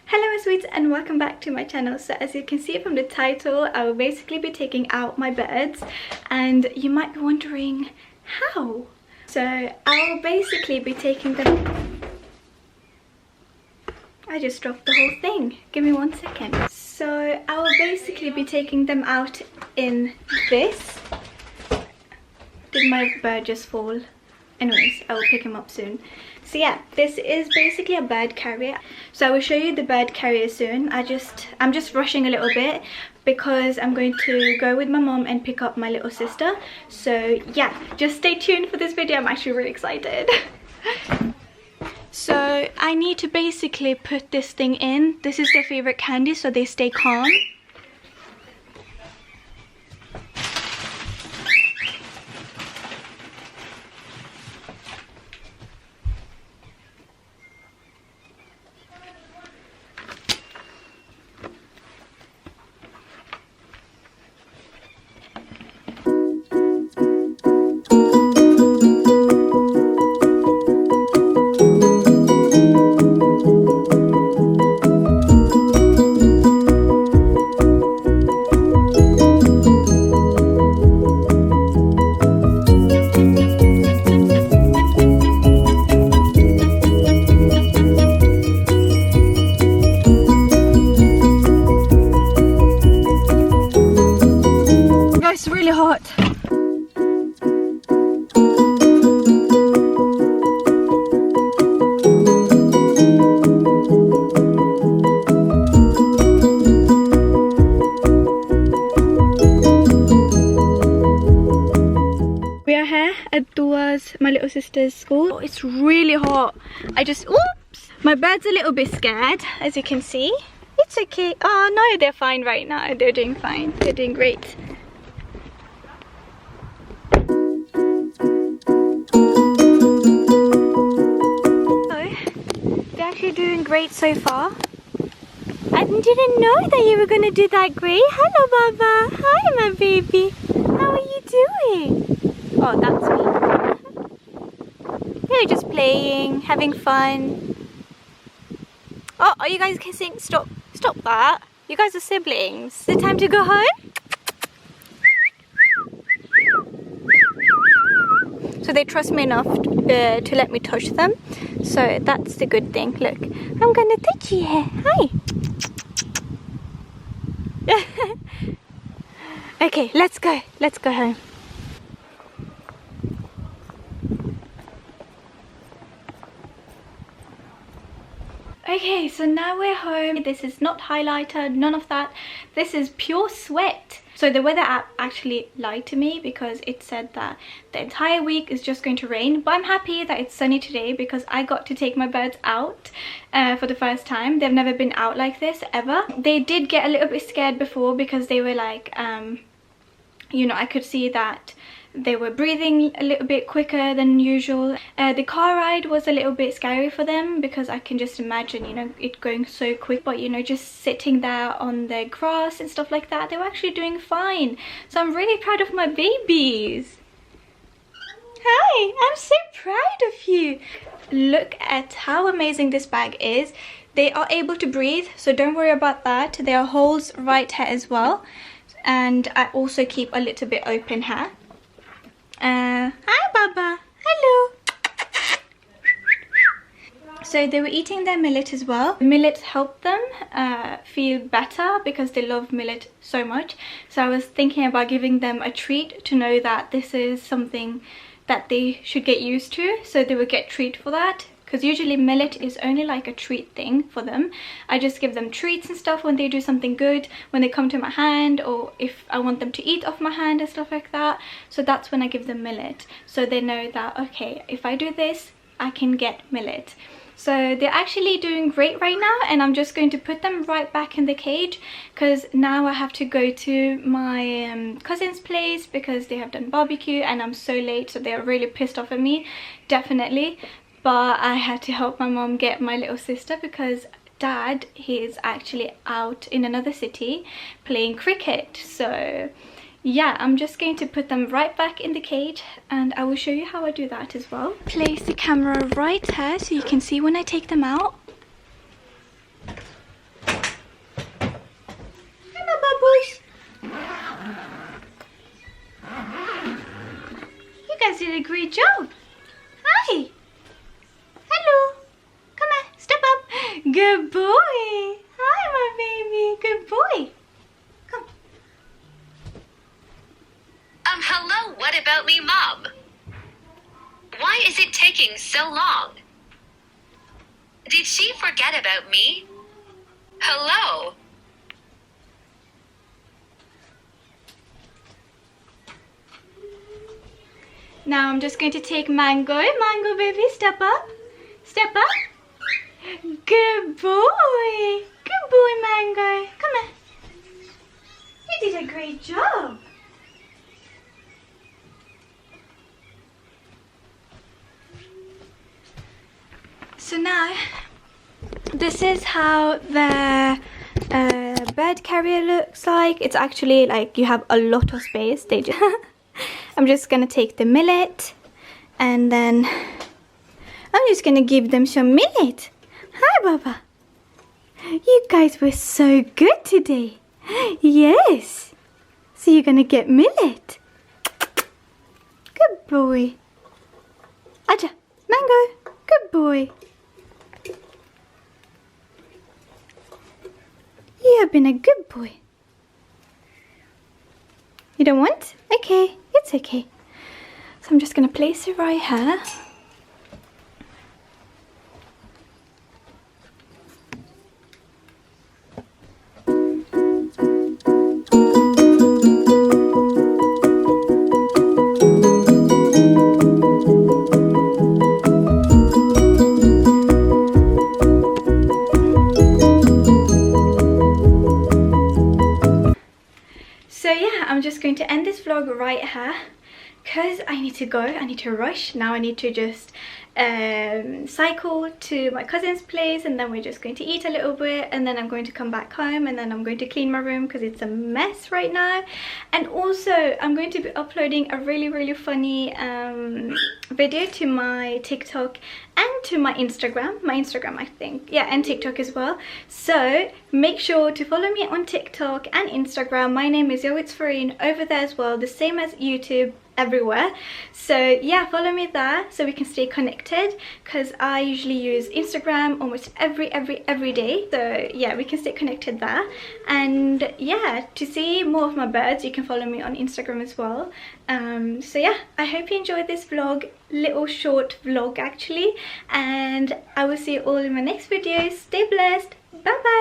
Hello my sweets and welcome back to my channel. So as you can see from the title, I will basically be taking out my birds and you might be wondering how. So I will basically be taking them... I just dropped the whole thing. Give me 1 second. So I will basically be taking them out in this. Did my bird just fall? Anyways, I will pick him up soon. So yeah, this is basically a bird carrier. So I will show you the bird carrier soon. I'm just rushing a little bit because I'm going to go with my mom and pick up my little sister. So yeah, just stay tuned for this video. I'm actually really excited. So I need to basically put this thing in. This is their favorite candy, so they stay calm. It's really hot. We are here at Dua's, my little sister's school. Oh, it's really hot. Oops! My bird's a little bit scared, as you can see. It's okay. Oh no, they're fine right now. They're doing fine. They're doing great. Doing great so far. I didn't know that you were gonna do that great. Hello Baba. Hi my baby. How are you doing? Oh, that's me. They're just playing, having fun. Oh, are you guys kissing? Stop that. You guys are siblings. Is it time to go home? So they trust me enough to let me touch them. So that's the good thing. Look, I'm gonna touch you here. Hi. Okay, let's go. Let's go home. Okay, so now we're home. This is not highlighter, none of that. This is pure sweat. So the weather app actually lied to me because it said that the entire week is just going to rain. But I'm happy that it's sunny today because I got to take my birds out for the first time. They've never been out like this ever. They did get a little bit scared before because they were like, you know, I could see that they were breathing a little bit quicker than usual. The car ride was a little bit scary for them because I can just imagine, you know, it going so quick. But, you know, just sitting there on the grass and stuff like that, they were actually doing fine. So I'm really proud of my babies. Hi, I'm so proud of you. Look at how amazing this bag is. They are able to breathe, so don't worry about that. There are holes right here as well. And I also keep a little bit open here. Hi Baba, hello. So they were eating their millet as well. Millet helped them feel better because they love millet so much. So I was thinking about giving them a treat to know that this is something that they should get used to. So they would get treat for that. Because usually millet is only like a treat thing for them. I just give them treats and stuff when they do something good, when they come to my hand, or if I want them to eat off my hand and stuff like that. So that's when I give them millet. So they know that, okay, if I do this, I can get millet. So they're actually doing great right now, and I'm just going to put them right back in the cage because now I have to go to my cousin's place because they have done barbecue and I'm so late, so they're really pissed off at me, definitely. But I had to help my mom get my little sister because dad, he is actually out in another city playing cricket. So yeah, I'm just going to put them right back in the cage and I will show you how I do that as well. Place the camera right here so you can see when I take them out. a great job. Hi. Hello. Come on, step up. Good boy. Hi, my baby. Good boy. Come. Hello, what about me, Mom? Why is it taking so long? Did she forget about me? Hello? Now I'm just going to take Mango. Mango, baby, step up. Step up. Good boy. Good boy, Mango. Come on. You did a great job. So now, this is how the bed carrier looks like. It's actually like you have a lot of space. I'm just gonna take the millet and then I'm just gonna give them some millet. Hi, Baba. You guys were so good today. Yes. So you're gonna get millet. Good boy. Aja, Mango. Good boy. You have been a good boy. You don't want? Okay, it's okay. So I'm just gonna place it right here. So yeah, I'm just going to end this vlog right here because I need to go. I need to rush. Now I need to just cycle to my cousin's place, and then we're just going to eat a little bit, and then I'm going to come back home, and then I'm going to clean my room because it's a mess right now. And also I'm going to be uploading a really funny video to my TikTok and to my Instagram, I think, yeah, and TikTok as well. So make sure to follow me on TikTok and Instagram. My name is Yoitsfarine over there as well, the same as YouTube, everywhere. So yeah, follow me there so we can stay connected, because I usually use Instagram almost every day. So yeah, we can stay connected there. And yeah, to see more of my birds, you can follow me on Instagram as well. So yeah, I hope you enjoyed this vlog, little short vlog actually, and I will see you all in my next video. Stay blessed. Bye bye.